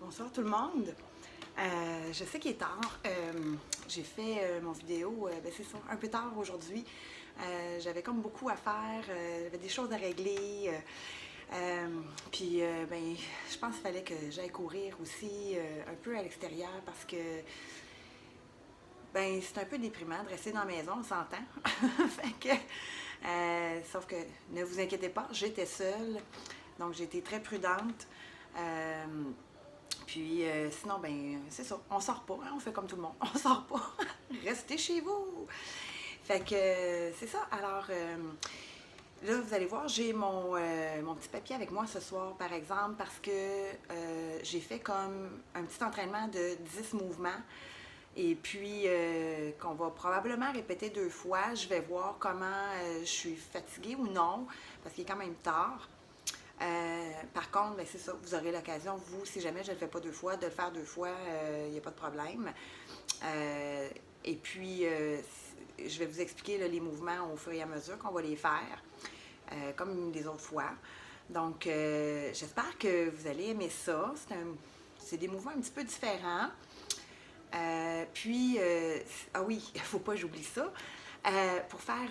Bonsoir tout le monde. Je sais qu'il est tard. J'ai fait mon vidéo, c'est ça, un peu tard aujourd'hui. J'avais comme beaucoup à faire, j'avais des choses à régler. Puis, je pense qu'il fallait que j'aille courir aussi un peu à l'extérieur parce que, c'est un peu déprimant de rester dans la maison, on s'entend. Fait que, sauf que, ne vous inquiétez pas, j'étais seule, donc j'ai été très prudente. Puis sinon, c'est ça, on sort pas, hein, on fait comme tout le monde, on sort pas, restez chez vous. Fait que c'est ça, alors là, vous allez voir, j'ai mon petit papier avec moi ce soir, par exemple, parce que j'ai fait comme un petit entraînement de 10 mouvements. Et puis, qu'on va probablement répéter 2 fois. Je vais voir comment je suis fatiguée ou non, parce qu'il est quand même tard. Par contre, c'est ça, vous aurez l'occasion, vous, si jamais je ne le fais pas 2 fois, de le faire 2 fois, il n'y a pas de problème. Et puis, je vais vous expliquer là, les mouvements au fur et à mesure qu'on va les faire, comme les autres fois. Donc, j'espère que vous allez aimer ça. C'est des mouvements un petit peu différents. Ah oui, il ne faut pas que j'oublie ça. Pour faire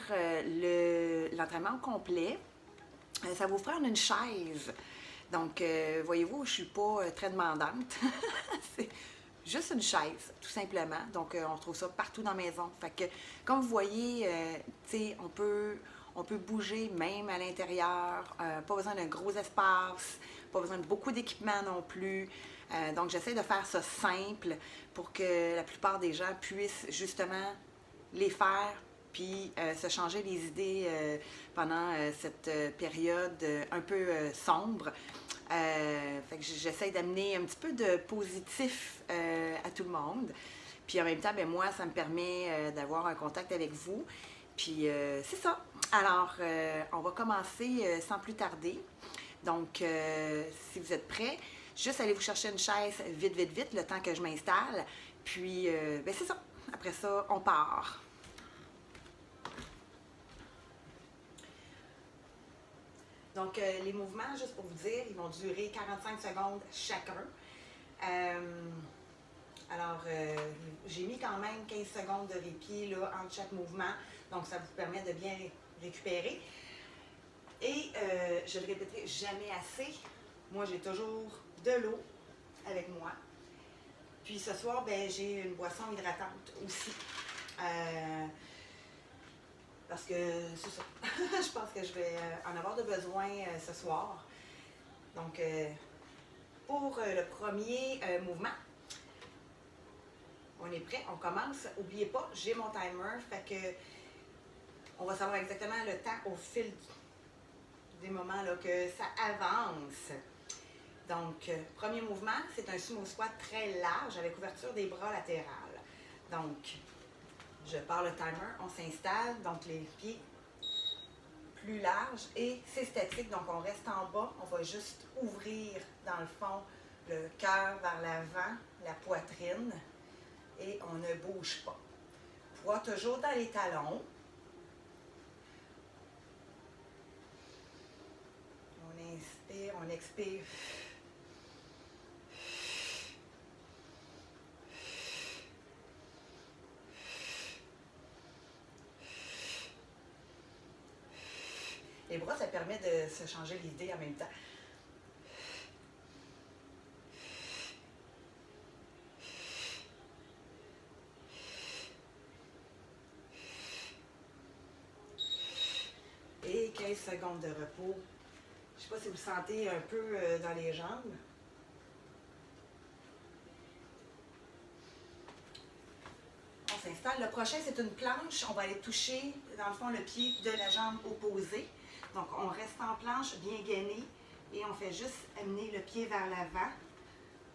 l'entraînement au complet, ça va vous prendre une chaise. Donc, voyez-vous, je ne suis pas très demandante. C'est juste une chaise, tout simplement. Donc, on retrouve ça partout dans la maison. Fait que, comme vous voyez, on peut bouger même à l'intérieur. Pas besoin d'un gros espace, pas besoin de beaucoup d'équipement non plus. Donc, j'essaie de faire ça simple pour que la plupart des gens puissent justement les faire puis se changer les idées pendant cette période un peu sombre. Fait que j'essaie d'amener un petit peu de positif à tout le monde. Puis en même temps, moi, ça me permet d'avoir un contact avec vous. Puis c'est ça. Alors, on va commencer sans plus tarder. Donc, si vous êtes prêts, juste allez vous chercher une chaise vite, vite, vite, le temps que je m'installe. Puis, c'est ça. Après ça, on part. Donc, les mouvements, juste pour vous dire, ils vont durer 45 secondes chacun. Alors, j'ai mis quand même 15 secondes de répit là, entre chaque mouvement. Donc, ça vous permet de bien récupérer. Et je ne le répéterai jamais assez. Moi, j'ai toujours de l'eau avec moi. Puis ce soir, j'ai une boisson hydratante aussi. Parce que c'est ça. Je pense que je vais en avoir de besoin ce soir. Donc, pour le premier mouvement, on est prêt, on commence. N'oubliez pas, j'ai mon timer, fait que on va savoir exactement le temps au fil des moments là, que ça avance. Donc, premier mouvement, c'est un sumo squat très large avec ouverture des bras latérales. Donc, je pars le timer, on s'installe, donc les pieds plus larges et c'est statique, donc on reste en bas, on va juste ouvrir dans le fond le cœur vers l'avant, la poitrine et on ne bouge pas. Poids toujours dans les talons. On inspire, on expire. Les bras, ça permet de se changer l'idée en même temps. Et 15 secondes de repos. Je ne sais pas si vous sentez un peu dans les jambes. On s'installe. Le prochain, c'est une planche. On va aller toucher, dans le fond, le pied de la jambe opposée. Donc, on reste en planche, bien gainé, et on fait juste amener le pied vers l'avant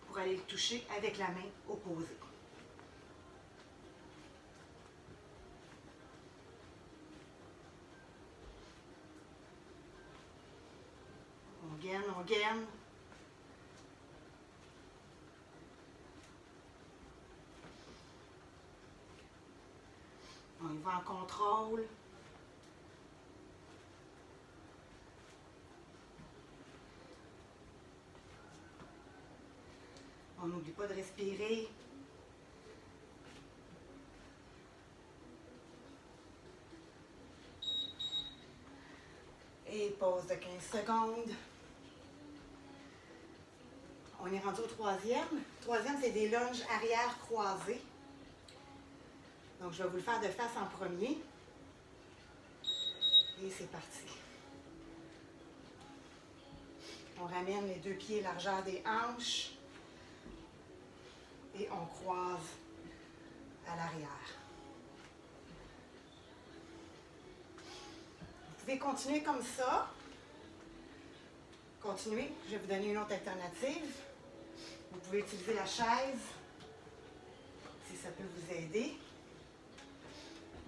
pour aller le toucher avec la main opposée. On gaine, on gaine. On y va en contrôle. On n'oublie pas de respirer. Et pause de 15 secondes. On est rendu au troisième. Troisième, c'est des lunges arrière croisés. Donc, je vais vous le faire de face en premier. Et c'est parti. On ramène les deux pieds largeur des hanches. Et on croise à l'arrière. Vous pouvez continuer comme ça. Continuez. Je vais vous donner une autre alternative. Vous pouvez utiliser la chaise si ça peut vous aider.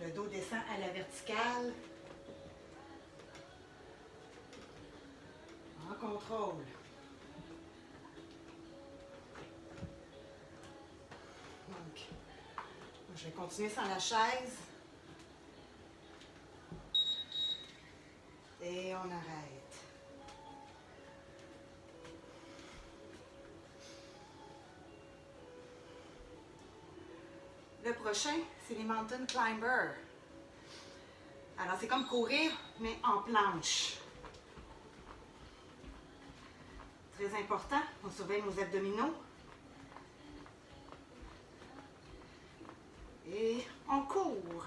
Le dos descend à la verticale. En contrôle. Donc, je vais continuer sans la chaise. Et on arrête. Le prochain, c'est les Mountain Climbers. Alors, c'est comme courir, mais en planche. Très important, on surveille nos abdominaux. Et on court.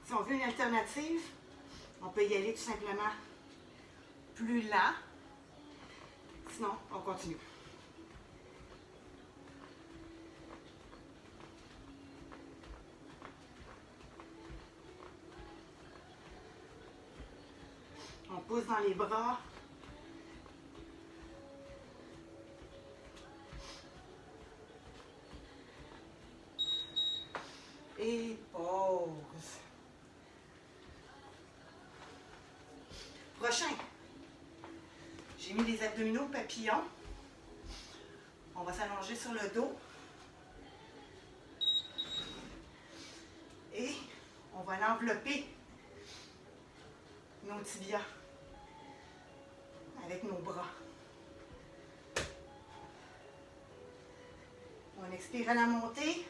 Si on veut une alternative, on peut y aller tout simplement plus lent. Sinon, on continue. On pousse dans les bras. Et pause. Prochain. J'ai mis les abdominaux papillons. On va s'allonger sur le dos. Et on va l'envelopper nos tibias avec nos bras. On expire à la montée.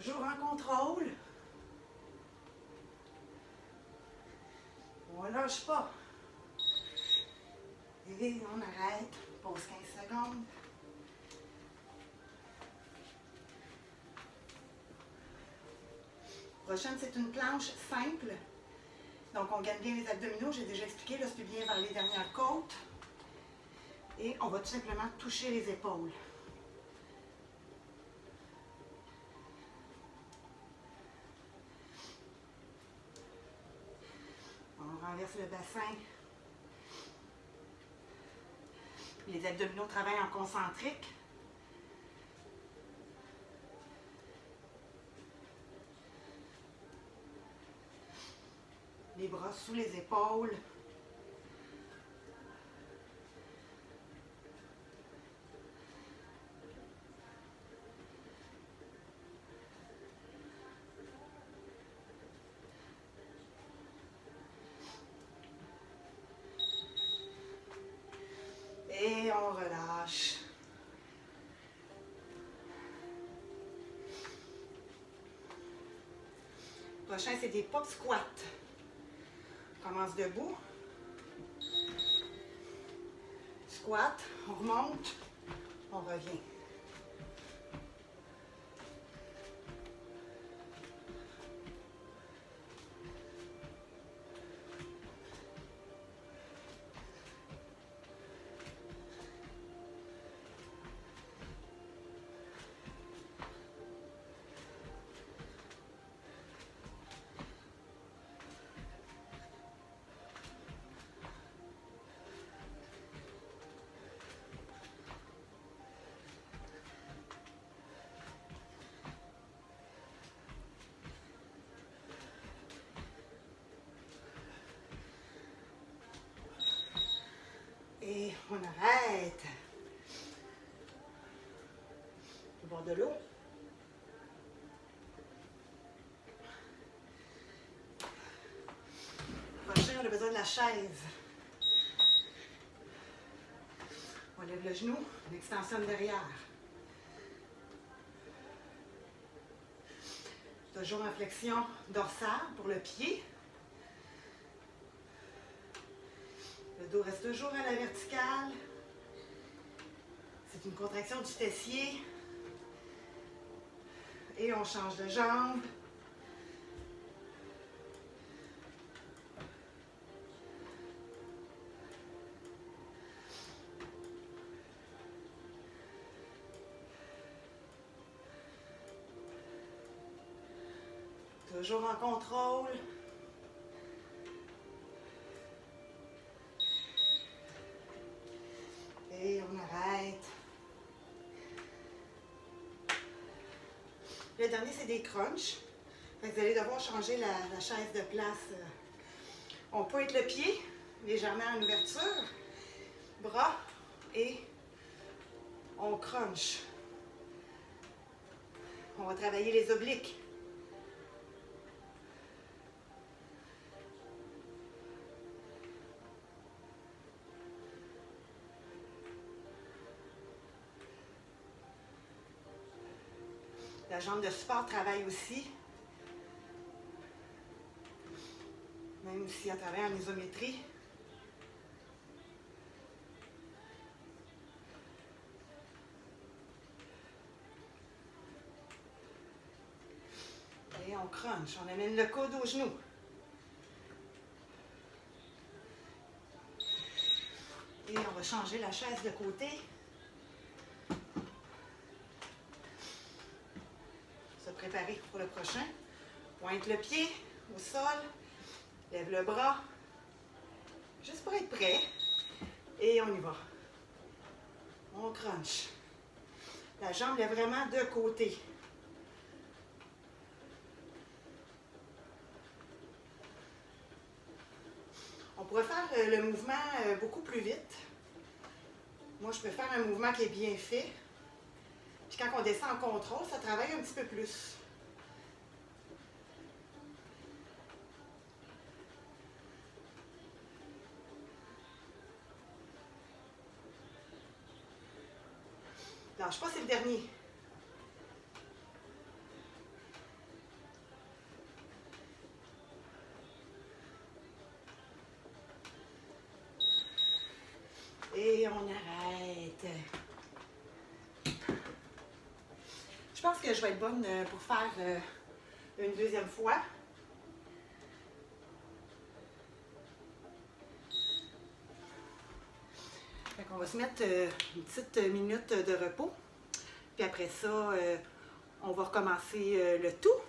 Toujours en contrôle. On ne lâche pas. Et on arrête. Pause 15 secondes. Prochaine, c'est une planche simple. Donc, on gagne bien les abdominaux. J'ai déjà expliqué. Là, c'est bien vers les dernières côtes. Et on va tout simplement toucher les épaules. On renverse le bassin. Les abdominaux travaillent en concentrique. Les bras sous les épaules. Et on relâche. Prochain, c'est des pop squats. On commence debout. Squat, on remonte, on revient. tête. Le bord de l'eau. Prochain, on a besoin de la chaise. On lève le genou, on extensionne derrière. Toujours en flexion dorsale pour le pied. Le dos reste toujours à la verticale. C'est une contraction du fessier. Et on change de jambe. Toujours en contrôle. Et on arrête. Le dernier, c'est des crunchs. Vous allez devoir changer la chaise de place. On pointe le pied légèrement en ouverture, bras, et on crunch. On va travailler les obliques. La jambe de support travaille aussi. Même si elle travaille en isométrie. Et on crunch. On amène le coude au genou. Et on va changer la chaise de côté. Se préparer pour le prochain. Pointe le pied au sol. Lève le bras. Juste pour être prêt. Et on y va. On crunch. La jambe est vraiment de côté. On pourrait faire le mouvement beaucoup plus vite. Moi, je préfère un mouvement qui est bien fait. Puis quand on descend en contrôle, ça travaille un petit peu plus. Lâche pas, c'est le dernier. Et on arrête. Je pense que je vais être bonne pour faire une deuxième fois. Fait qu'on va se mettre une petite minute de repos. Puis après ça, on va recommencer le tout.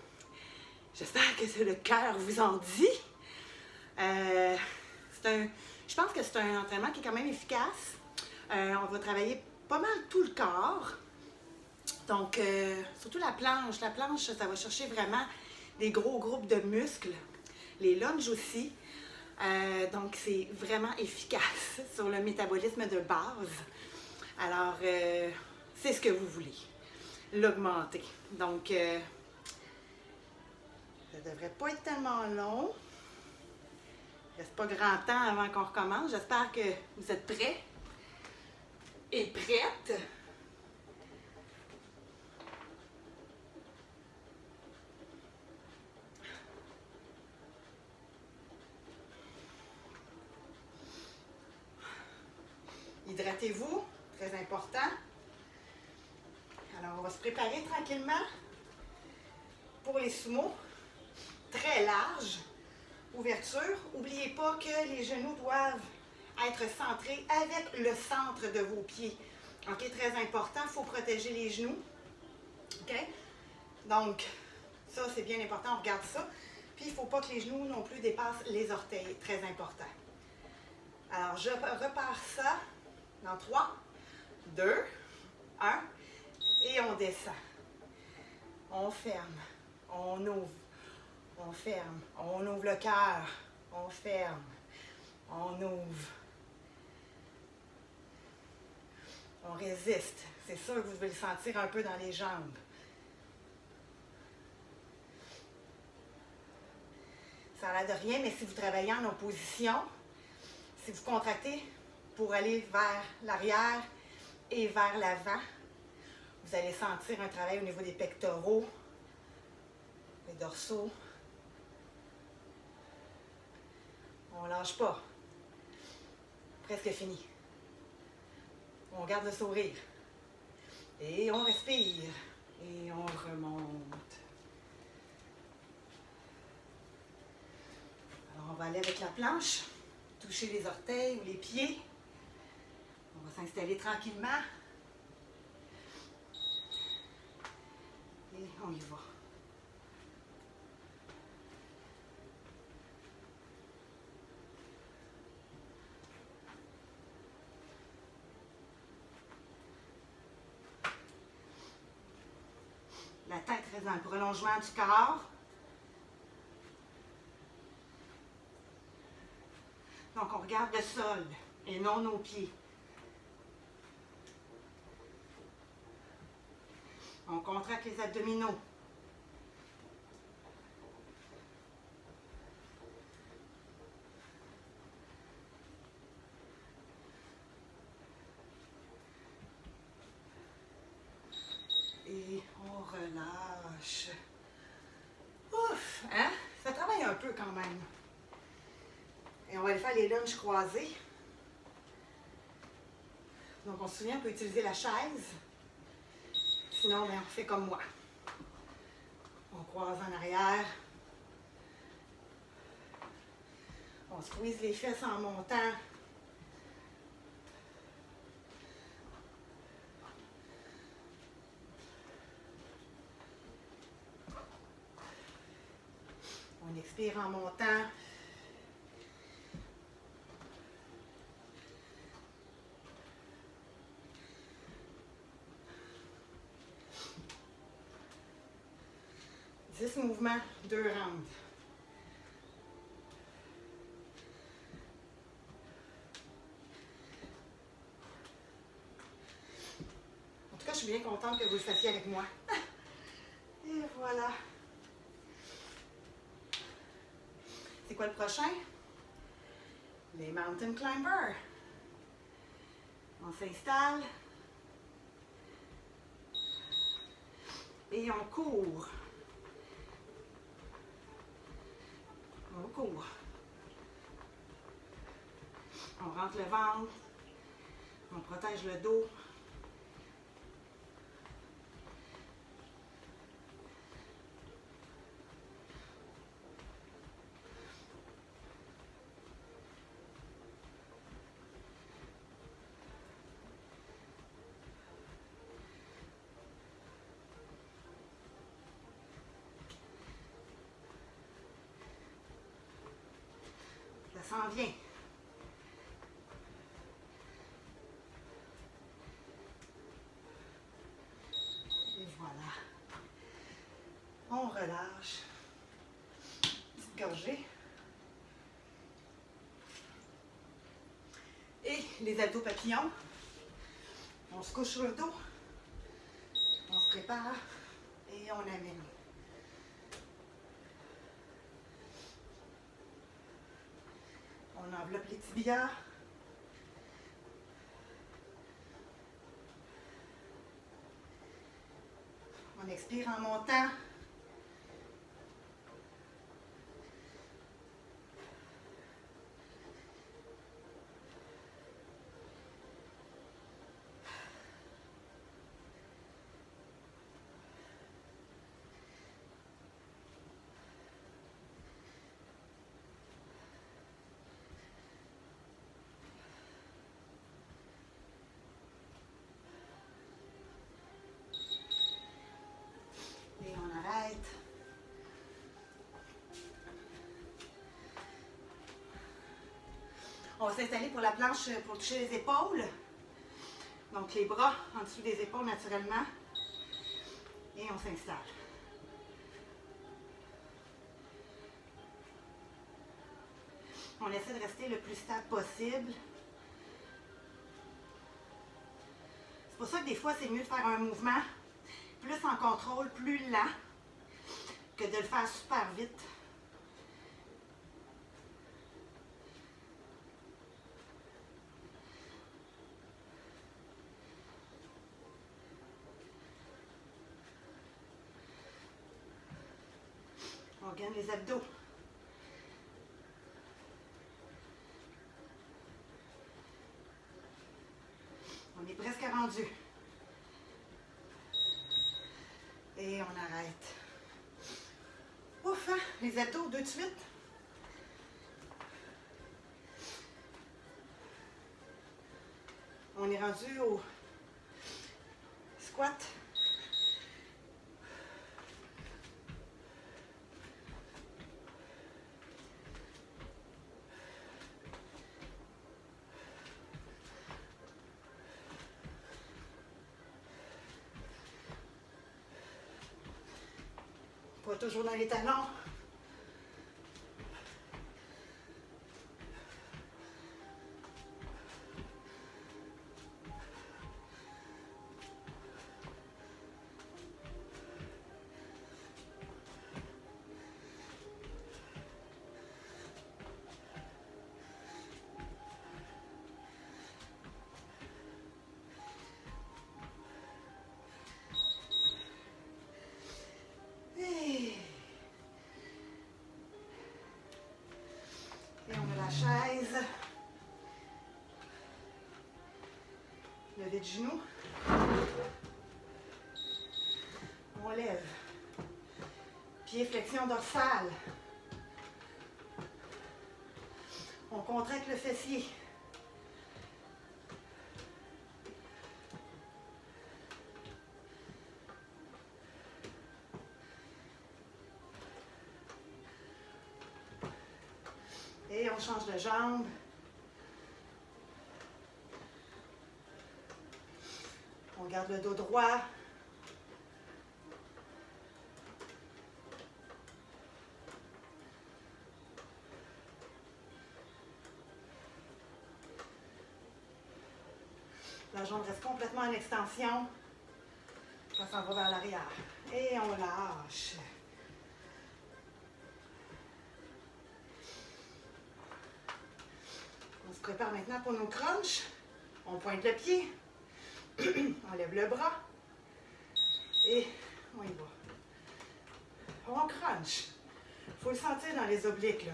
J'espère que le cœur vous en dit. Je pense que c'est un entraînement qui est quand même efficace. On va travailler pas mal tout le corps. Donc, surtout la planche. La planche, ça va chercher vraiment des gros groupes de muscles. Les lunges aussi. Donc, c'est vraiment efficace sur le métabolisme de base. Alors, c'est ce que vous voulez. L'augmenter. Donc, ça ne devrait pas être tellement long. Il ne reste pas grand temps avant qu'on recommence. J'espère que vous êtes prêts et prêtes. Hydratez-vous, très important. Alors, on va se préparer tranquillement pour les sumo. Très large. Ouverture. N'oubliez pas que les genoux doivent être centrés avec le centre de vos pieds. OK, très important, il faut protéger les genoux. OK? Donc, ça, c'est bien important, on regarde ça. Puis, il ne faut pas que les genoux non plus dépassent les orteils. Très important. Alors, je repars ça dans 3, 2, 1. Et on descend. On ferme. On ouvre. On ferme. On ouvre le cœur. On ferme. On ouvre. On résiste. C'est sûr que vous devez le sentir un peu dans les jambes. Ça a l'air de rien, mais si vous travaillez en opposition, si vous contractez pour aller vers l'arrière et vers l'avant, vous allez sentir un travail au niveau des pectoraux, les dorsaux. On ne lâche pas. Presque fini. On garde le sourire. Et on respire. Et on remonte. Alors, on va aller avec la planche, toucher les orteils ou les pieds. On va s'installer tranquillement. Et on y va. La tête reste dans le prolongement du corps. Donc, on regarde le sol et non nos pieds. On contracte les abdominaux. Et on relâche. Ouf, hein? Ça travaille un peu quand même. Et on va aller faire les lunges croisés. Donc, on se souvient, on peut utiliser la chaise. Sinon, ben, on fait comme moi. On croise en arrière. On squeeze les fesses en montant. On expire en montant. Dix mouvements, 2 rounds. En tout cas, je suis bien contente que vous le fassiez avec moi. Et voilà. C'est quoi le prochain? Les Mountain Climbers. On s'installe. Et on court. On court. On rentre le ventre. On protège le dos. Ça s'en vient. Et voilà. On relâche. Petite gorgée. Et les abdos papillons. On se couche sur le dos. On se prépare. Et on amène. On enveloppe les tibias. On expire en montant. Et on arrête. On va s'installer pour la planche pour toucher les épaules. Donc les bras en dessous des épaules naturellement. Et on s'installe. On essaie de rester le plus stable possible. pour ça que des fois, c'est mieux de faire un mouvement plus en contrôle, plus lent, que de le faire super vite. On gagne les abdos. On est presque rendu. Et on arrête. Ouf, hein? Les abdos, 2 de suite. On est rendu au squat. Pas toujours dans les talons. Chaise, lever de genoux, on lève, pied flexion dorsale, on contracte le fessier, et on change de jambe. On garde le dos droit. La jambe reste complètement en extension. On s'en va vers l'arrière. Et on lâche. On se prépare maintenant pour nos crunchs. On pointe le pied. On lève le bras. Et on y va. On crunch. Il faut le sentir dans les obliques, là.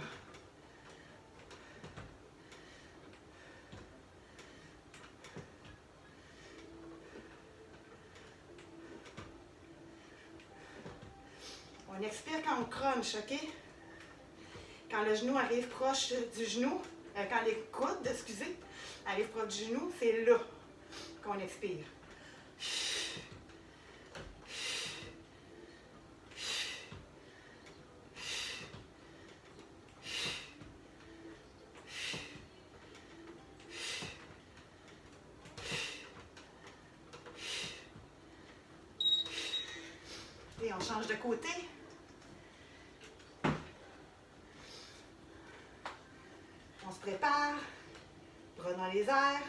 On expire quand on crunch, OK? Quand le genou arrive proche du genou, quand les coudes, excusez, arrivent proche du genou, c'est là qu'on expire. Et on change de côté. On se prépare, bras dans les airs,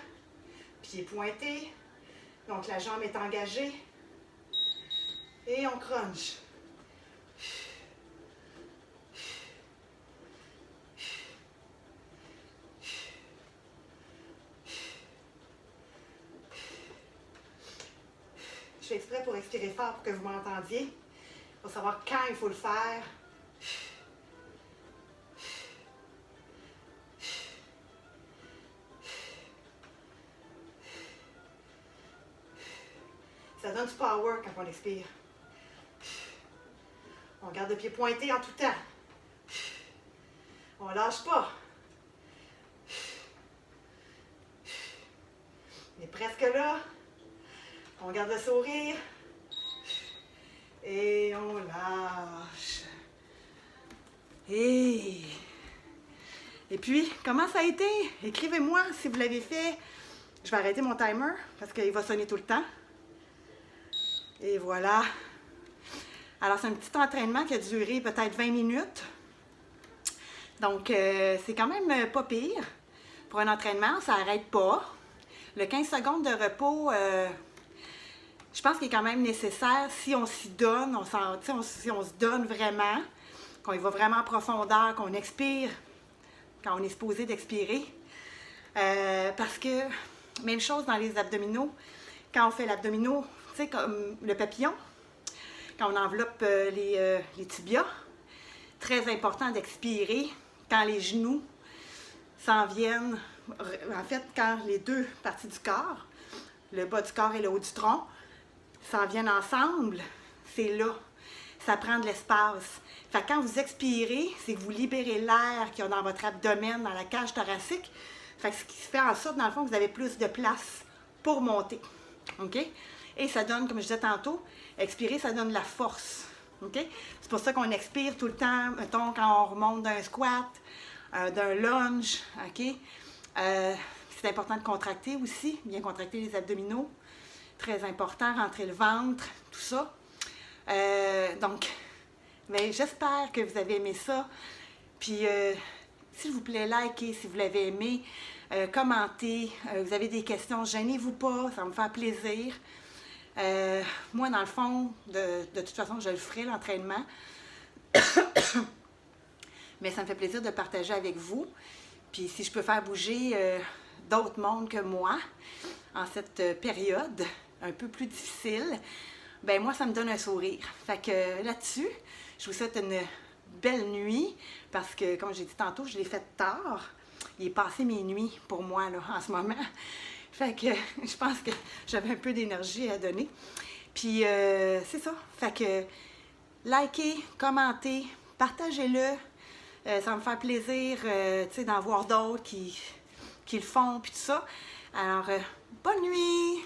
pieds pointés, donc la jambe est engagée et on crunch. Je fais exprès pour expirer fort pour que vous m'entendiez, pour savoir quand il faut le faire. Ça donne du power quand on expire. On garde le pied pointé en tout temps. On lâche pas. On est presque là. On garde le sourire. Et on lâche. Et puis, comment ça a été? Écrivez-moi si vous l'avez fait. Je vais arrêter mon timer parce qu'il va sonner tout le temps. Et voilà. Alors, c'est un petit entraînement qui a duré peut-être 20 minutes. Donc, c'est quand même pas pire. Pour un entraînement, ça n'arrête pas. Le 15 secondes de repos, je pense qu'il est quand même nécessaire, si on s'y donne, si on se donne vraiment, qu'on y va vraiment en profondeur, qu'on expire quand on est supposé d'expirer. Parce que, même chose dans les abdominaux, quand on fait l'abdominaux, tu sais, comme le papillon, quand on enveloppe les tibias, très important d'expirer quand les genoux s'en viennent, en fait, quand les deux parties du corps, le bas du corps et le haut du tronc, s'en viennent ensemble, c'est là. Ça prend de l'espace. Fait que quand vous expirez, c'est que vous libérez l'air qu'il y a dans votre abdomen, dans la cage thoracique. Fait que ce qui fait en sorte, dans le fond, que vous avez plus de place pour monter. OK? Et ça donne, comme je disais tantôt, expirer, ça donne de la force. OK? C'est pour ça qu'on expire tout le temps, mettons, quand on remonte d'un squat, d'un lunge. OK? C'est important de contracter aussi, bien contracter les abdominaux. Très important, rentrer le ventre, tout ça. Donc, ben, j'espère que vous avez aimé ça. Puis, s'il vous plaît, likez si vous l'avez aimé. Commentez. Vous avez des questions, gênez-vous pas, ça va me faire plaisir. Moi, dans le fond, de toute façon, je le ferai, l'entraînement. Mais ça me fait plaisir de partager avec vous. Puis, si je peux faire bouger d'autres mondes que moi en cette période un peu plus difficile, ben moi, ça me donne un sourire. Fait que là-dessus, je vous souhaite une belle nuit parce que, comme j'ai dit tantôt, je l'ai fait tard. Il est passé minuit pour moi, là, en ce moment. Fait que je pense que j'avais un peu d'énergie à donner. Puis, c'est ça. Fait que, likez, commentez, partagez-le. Ça va me faire plaisir, tu sais, d'en voir d'autres qui le font, puis tout ça. Alors, bonne nuit!